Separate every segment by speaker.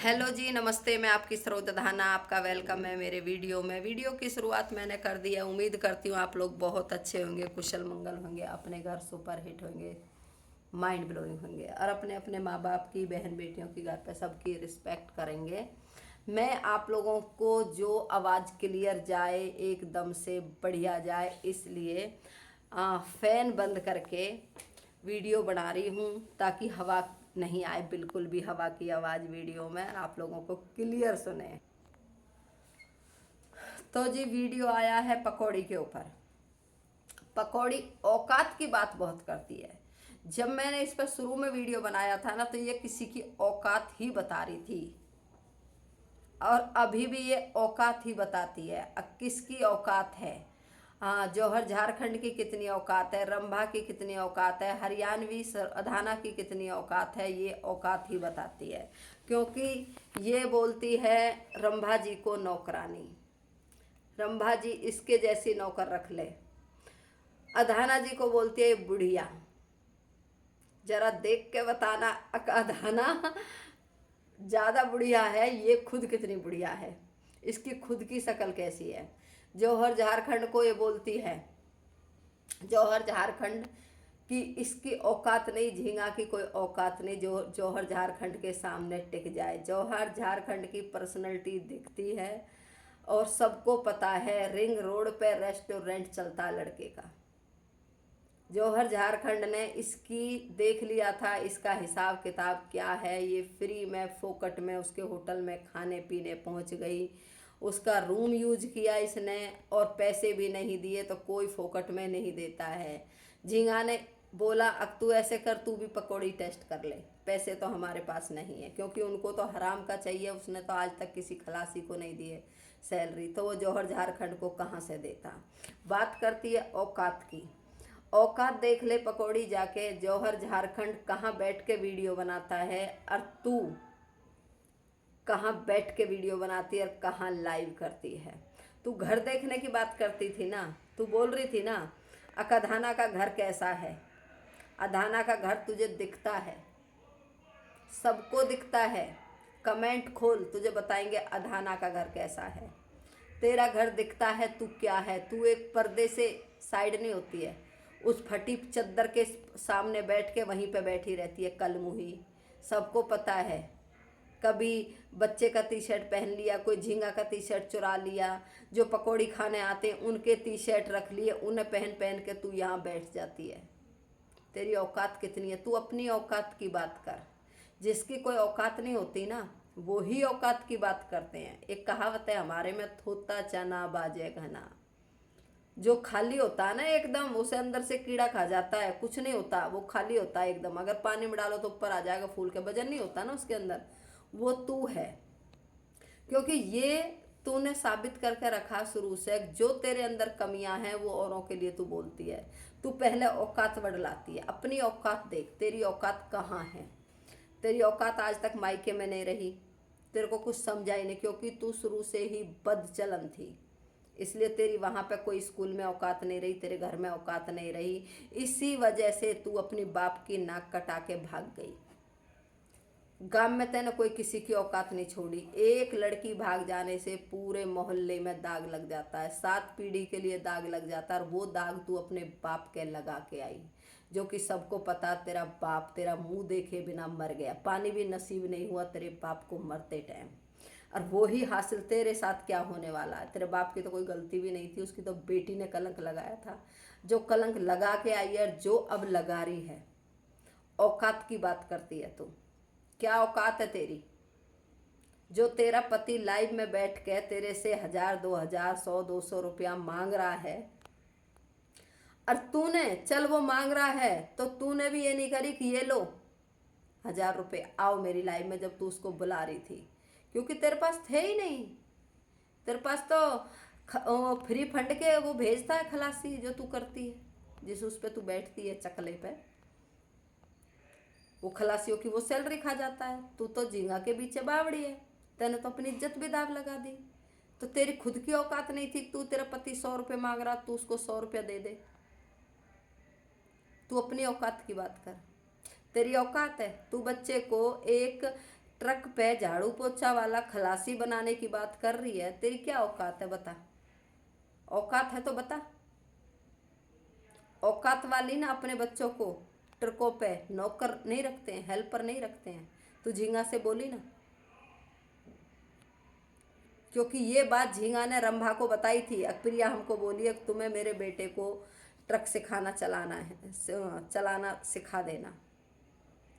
Speaker 1: Hello जी, नमस्ते। मैं आपकी सरोजधाना, आपका वेलकम है मेरे वीडियो में। वीडियो की शुरुआत मैंने कर दी है। उम्मीद करती हूँ आप लोग बहुत अच्छे होंगे, कुशल मंगल होंगे, अपने घर सुपर हिट होंगे, माइंड ब्लोइंग होंगे और अपने अपने माँ बाप की, बहन बेटियों की, घर पे सबकी रिस्पेक्ट करेंगे। मैं आप लोगों को जो आवाज़ क्लियर जाए, एकदम से बढ़िया जाए, इसलिए फ़ैन बंद करके वीडियो बना रही हूँ ताकि हवा नहीं आए, बिल्कुल भी हवा की आवाज़ वीडियो में, आप लोगों को क्लियर सुने। तो जी वीडियो आया है पकौड़ी के ऊपर। पकौड़ी औकात की बात बहुत करती है। जब मैंने इस पर शुरू में वीडियो बनाया था ना, तो ये किसी की औकात ही बता रही थी और अभी भी ये औकात ही बताती है। अब किसकी औकात है? हाँ, जौहर झारखंड की कितनी औकात है, रंभा की कितनी औकात है, हरियाणवी अधाना की कितनी औकात है, ये औकात ही बताती है। क्योंकि ये बोलती है रंभा जी को नौकरानी, रंभा जी इसके जैसी नौकर रख ले। अधाना जी को बोलती है बुढ़िया। जरा देख के बताना अधाना ज़्यादा बुढ़िया है, ये खुद कितनी बुढ़िया है, इसकी खुद की शक्ल कैसी है। जौहर झारखंड को ये बोलती है, जौहर झारखंड की इसकी औकात नहीं, झींगा की कोई औकात नहीं जो जौहर झारखंड के सामने टिक जाए। जौहर झारखंड की पर्सनैलिटी दिखती है और सबको पता है, रिंग रोड पे रेस्टोरेंट चलता है लड़के का। जौहर झारखंड ने इसकी देख लिया था, इसका हिसाब किताब क्या है। ये फ्री में फोकट में उसके होटल में खाने पीने पहुंच गई, उसका रूम यूज किया इसने और पैसे भी नहीं दिए, तो कोई फोकट में नहीं देता है। झींगा ने बोला अब तू ऐसे कर, तू भी पकौड़ी टेस्ट कर ले, पैसे तो हमारे पास नहीं है, क्योंकि उनको तो हराम का चाहिए। उसने तो आज तक किसी खलासी को नहीं दिए सैलरी, तो वो जौहर झारखंड को कहाँ से देता। बात करती है औकात की। औकात देख ले पकौड़ी जाके, जौहर झारखंड कहाँ बैठ के वीडियो बनाता है और तू कहाँ बैठ के वीडियो बनाती है और कहाँ लाइव करती है। तू घर देखने की बात करती थी ना, तू बोल रही थी ना अकाधाना का घर कैसा है। अधाना का घर तुझे दिखता है, सबको दिखता है। कमेंट खोल, तुझे बताएंगे अधाना का घर कैसा है। तेरा घर दिखता है, तू क्या है। तू एक पर्दे से साइड नहीं होती है, उस फटी चद्दर के सामने बैठ के वहीं पे बैठी रहती है कलमुही। सबको पता है। कभी बच्चे का टी शर्ट पहन लिया, कोई झींगा का टी शर्ट चुरा लिया, जो पकौड़ी खाने आते हैं उनके टी शर्ट रख लिए, उन्हें पहन पहन के तू यहाँ बैठ जाती है। तेरी औकात कितनी है? तू अपनी औकात की बात कर। जिसकी कोई औकात नहीं होती ना, वो ही औकात की बात करते हैं। एक कहावत है हमारे में, थोता चना बाजे घना। जो खाली होता है ना एकदम, उसे अंदर से कीड़ा खा जाता है, कुछ नहीं होता, वो खाली होता है एकदम। अगर पानी में डालो तो ऊपर आ जाएगा फूल के, वजन नहीं होता ना उसके अंदर, वो तू है। क्योंकि ये तूने साबित करके रखा शुरू से, जो तेरे अंदर कमियां हैं वो औरों के लिए तू बोलती है। तू पहले औकात बढ़लाती है, अपनी औकात देख, तेरी औकात कहाँ है। तेरी औकात आज तक मायके में नहीं रही, तेरे को कुछ समझा ही नहीं, क्योंकि तू शुरू से ही बदचलन थी, इसलिए तेरी वहाँ पे कोई स्कूल में औकात नहीं रही, तेरे घर में औकात नहीं रही। इसी वजह से तू अपनी बाप की नाक कटा के भाग गई। गांव में तेने कोई किसी की औकात नहीं छोड़ी। एक लड़की भाग जाने से पूरे मोहल्ले में दाग लग जाता है, 7 पीढ़ी के लिए दाग लग जाता है। और वो दाग तू अपने बाप के लगा के आई, जो कि सबको पता, तेरा बाप तेरा मुंह देखे बिना मर गया, पानी भी नसीब नहीं हुआ तेरे बाप को मरते टाइम। और वो ही हासिल तेरे साथ क्या होने वाला है। तेरे बाप की तो कोई गलती भी नहीं थी, उसकी तो बेटी ने कलंक लगाया था, जो कलंक लगा के आई है और जो अब लगा रही है। औकात की बात करती है तू, क्या औकात है तेरी? जो तेरा पति लाइव में बैठ के तेरे से 1000, 2000, 100, 200 रुपया मांग रहा है, और तूने, चल वो मांग रहा है तो तूने भी ये नहीं करी कि ये लो 1000 रुपये, आओ मेरी लाइव में, जब तू उसको बुला रही थी, क्योंकि तेरे पास थे ही नहीं। तेरे पास तो फ्री फंड के वो भेजता है खलासी, जो तू करती है, जिस उस पे तू बैठती है चकले पे, वो खलासियों की वो सैलरी खा जाता है। तू तो झींगा के पीछे बावड़ी है, तेने तो अपनी इज्जत भी दाग लगा दी। तो तेरी खुद की औकात नहीं थी, तू, तेरा पति 100 रुपये मांग रहा, तू उसको 100 रुपया दे दे। तू अपनी औकात की बात कर। तेरी औकात है, तू बच्चे को एक ट्रक पे झाड़ू पोछा वाला खलासी बनाने की बात कर रही है। तेरी क्या औकात है बता? औकात है तो बता। औकात वाली ना अपने बच्चों को ट्रकों पे नौकर नहीं रखते हैं, हेल्पर नहीं रखते हैं। तू झींगा से बोली ना, क्योंकि ये बात झींगा ने रंभा को बताई थी। अप्रिया हमको बोली है तुम्हें मेरे बेटे को ट्रक सिखाना चलाना है, चलाना सिखा देना।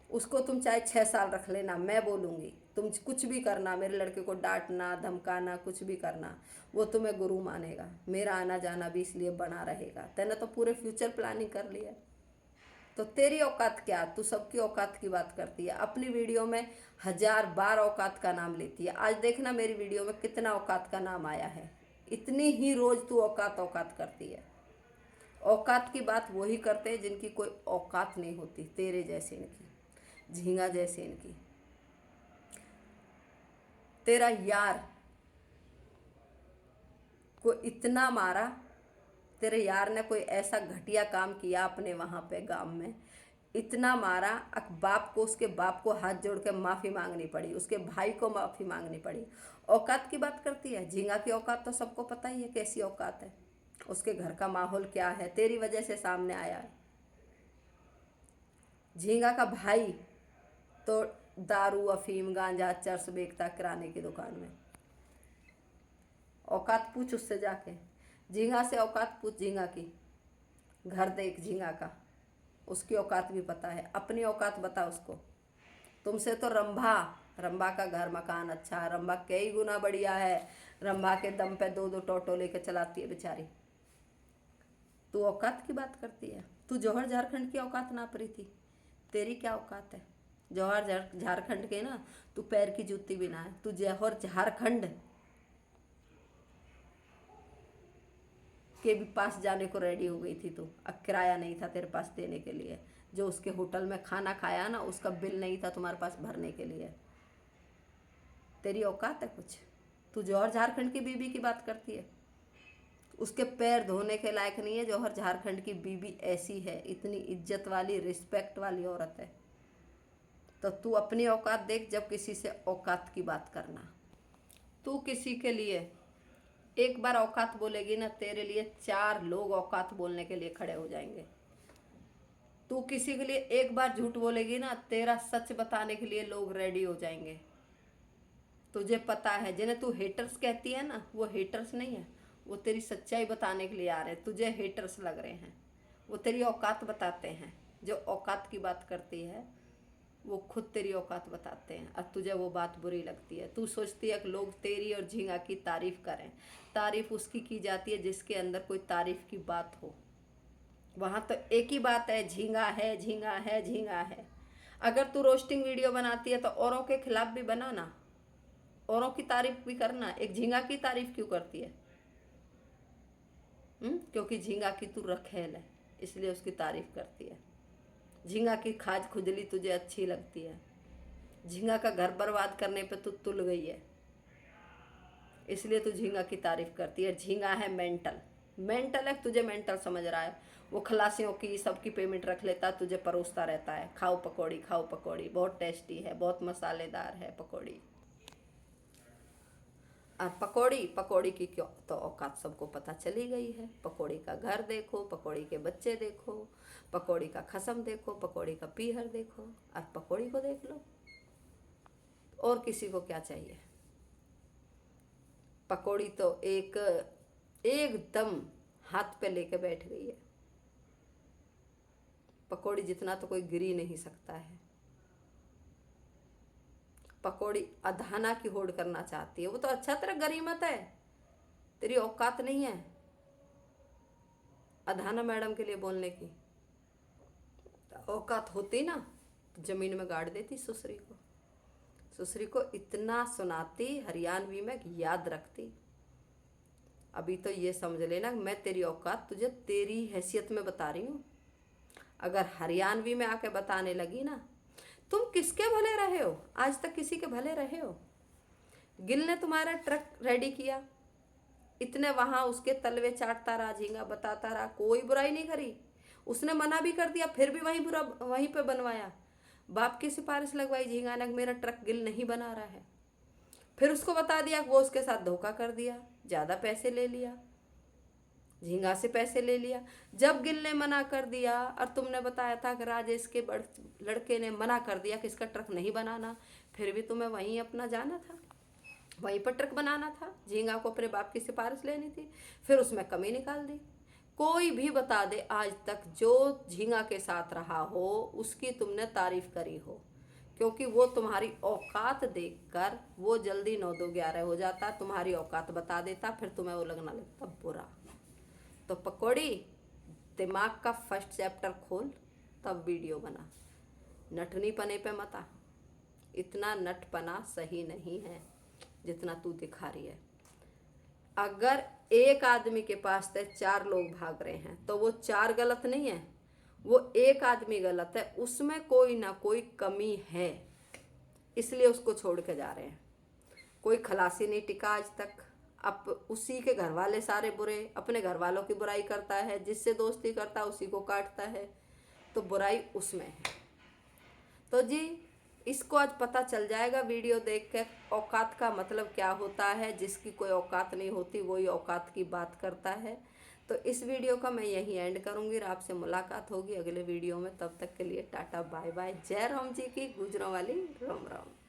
Speaker 1: उसको तुम चाहे 6 साल रख लेना, मैं बोलूँगी। तुम कुछ भी करना, मेरे लड़के को डांटना धमकाना कुछ भी करना, वो तुम्हें गुरु मानेगा। मेरा आना जाना भी इसलिए बना रहेगा। तेने तो पूरे फ्यूचर प्लानिंग कर लिया। तो तेरी औकात क्या? तू सबकी औकात की बात करती है। अपनी वीडियो में 1000 बार औकात का नाम लेती है। आज देखना मेरी वीडियो में कितना औकात का नाम आया है। इतनी ही रोज तू औकात औकात करती है। औकात की बात वही करते हैं जिनकी कोई औकात नहीं होती, तेरे जैसे इनकी, झींगा जैसे इनकी। तेरा यार को इतना मारा, तेरे यार ने कोई ऐसा घटिया काम किया अपने वहाँ पे गांव में, इतना मारा। बाप को, उसके बाप को हाथ जोड़ के माफ़ी मांगनी पड़ी, उसके भाई को माफ़ी मांगनी पड़ी। औकात की बात करती है। झींगा की औकात तो सबको पता ही है कैसी औकात है। उसके घर का माहौल क्या है, तेरी वजह से सामने आया है। झींगा का भाई तो दारू अफीम गांजा चर्स बेचता किराने की दुकान में। औकात पूछ उससे जाके, झींगा से औकात पूछ झींगा की। घर देख झींगा का, उसकी औकात भी पता है। अपनी औकात बता उसको। तुमसे तो रंभा, रंभा का घर मकान अच्छा है, रंभा कई गुना बढ़िया है। रंभा के दम पे 2-2 टोटो लेके चलाती है बेचारी। तू औकात की बात करती है। तू जौहर झारखंड की औकात नाप रही थी। तेरी क्या औकात है? जौहर झारखंड के ना तू पैर की जूती भी ना है। तू जौहर झारखंड के भी पास जाने को रेडी हो गई थी तू। अब किराया नहीं था तेरे पास देने के लिए। जो उसके होटल में खाना खाया ना, उसका बिल नहीं था तुम्हारे पास भरने के लिए। तेरी औकात है कुछ? तू जौहर झारखंड की बीबी की बात करती है। उसके पैर धोने के लायक नहीं है। जौहर झारखंड की बीबी ऐसी है, इतनी इज्जत वाली रिस्पेक्ट वाली औरत है। तो तू अपनी औकात देख, जब किसी से औकात की बात करना। तू किसी के लिए एक बार औकात बोलेगी ना, तेरे लिए 4 लोग औकात बोलने के लिए खड़े हो जाएंगे। तू किसी के लिए एक बार झूठ बोलेगी ना, तेरा सच बताने के लिए लोग रेडी हो जाएंगे। तुझे पता है, जिन्हें तू हेटर्स कहती है ना, वो हेटर्स नहीं है, वो तेरी सच्चाई बताने के लिए आ रहे हैं। तुझे हेटर्स लग रहे हैं, वो तेरी औकात बताते हैं। जो औकात की बात करती है वो खुद तेरी औकात बताते हैं, और तुझे वो बात बुरी लगती है। तू सोचती है कि लोग तेरी और झींगा की तारीफ करें। तारीफ उसकी की जाती है जिसके अंदर कोई तारीफ की बात हो। वहाँ तो एक ही बात है, झींगा है झींगा है झींगा है। अगर तू रोस्टिंग वीडियो बनाती है तो औरों के खिलाफ भी बनाना, औरों की तारीफ भी करना। एक झींगा की तारीफ क्यों करती है? क्योंकि झींगा की तू रखेल है, इसलिए उसकी तारीफ करती है। झींगा की खाज खुजली तुझे अच्छी लगती है। झींगा का घर बर्बाद करने पे तू तुल गई है, इसलिए तू झींगा की तारीफ करती है। झींगा है मेंटल, मेंटल है, तुझे मेंटल समझ रहा है। वो खलासियों की सबकी पेमेंट रख लेता है, तुझे परोसता रहता है। खाओ पकौड़ी खाओ पकौड़ी, बहुत टेस्टी है, बहुत मसालेदार है पकौड़ी। और पकौड़ी, पकौड़ी की क्यों तो औकात सबको पता चली गई है। पकौड़ी का घर देखो, पकौड़ी के बच्चे देखो, पकौड़ी का खसम देखो, पकौड़ी का पीहर देखो, और पकौड़ी को देख लो। और किसी को क्या चाहिए? पकौड़ी तो एकदम हाथ पे लेके बैठ गई है। पकौड़ी जितना तो कोई गिर ही नहीं सकता है। पकौड़ी अधाना की होड़ करना चाहती है। वो तो अच्छा तेरा गरीमत है, तेरी औकात नहीं है अधाना मैडम के लिए बोलने की। औकात होती ना तो जमीन में गाड़ देती सुसरी को। सुसरी को इतना सुनाती, हरियाणवी में याद रखती। अभी तो ये समझ लेना, मैं तेरी औकात तुझे तेरी हैसियत में बता रही हूँ। अगर हरियाणवी में आके बताने लगी ना, तुम किसके भले रहे हो? आज तक किसी के भले रहे हो? गिल ने तुम्हारा ट्रक रेडी किया, इतने वहां उसके तलवे चाटता रहा, झींगा बताता रहा, कोई बुराई नहीं करी। उसने मना भी कर दिया, फिर भी वहीं पे बनवाया। बाप की सिफारिश लगवाई झींगा ने, मेरा ट्रक गिल नहीं बना रहा है। फिर उसको बता दिया कि वो उसके साथ धोखा कर दिया, ज़्यादा पैसे ले लिया, झींगा से पैसे ले लिया। जब गिल ने मना कर दिया और तुमने बताया था कि राजेश के लड़के ने मना कर दिया कि इसका ट्रक नहीं बनाना, फिर भी तुम्हें वहीं अपना जाना था, वहीं पर ट्रक बनाना था, झींगा को अपने बाप की सिफारिश लेनी थी, फिर उसमें कमी निकाल दी। कोई भी बता दे आज तक जो झींगा के साथ रहा हो उसकी तुमने तारीफ करी हो, क्योंकि वो तुम्हारी औकात देखकर वो जल्दी 9 2 11 हो जाता, तुम्हारी औकात बता देता, फिर तुम्हें वो लगना लगता बुरा। तो पकौड़ी, दिमाग का फर्स्ट चैप्टर खोल, तब वीडियो बना। नटनी पने पे मत आ, इतना नटपना सही नहीं है जितना तू दिखा रही है। अगर एक आदमी के पास से 4 लोग भाग रहे हैं तो वो 4 गलत नहीं है, वो एक आदमी गलत है, उसमें कोई ना कोई कमी है, इसलिए उसको छोड़ के जा रहे हैं। कोई खलासी नहीं टिका आज तक। अब उसी के घर वाले सारे बुरे, अपने घर वालों की बुराई करता है, जिससे दोस्ती करता है उसी को काटता है, तो बुराई उसमें है। तो जी इसको आज पता चल जाएगा वीडियो देख के औकात का मतलब क्या होता है। जिसकी कोई औकात नहीं होती वही औकात की बात करता है। तो इस वीडियो का मैं यहीं एंड करूँगी और आपसे मुलाकात होगी अगले वीडियो में। तब तक के लिए टाटा बाय बाय। जय राम जी की गुजरों वाली राम राम।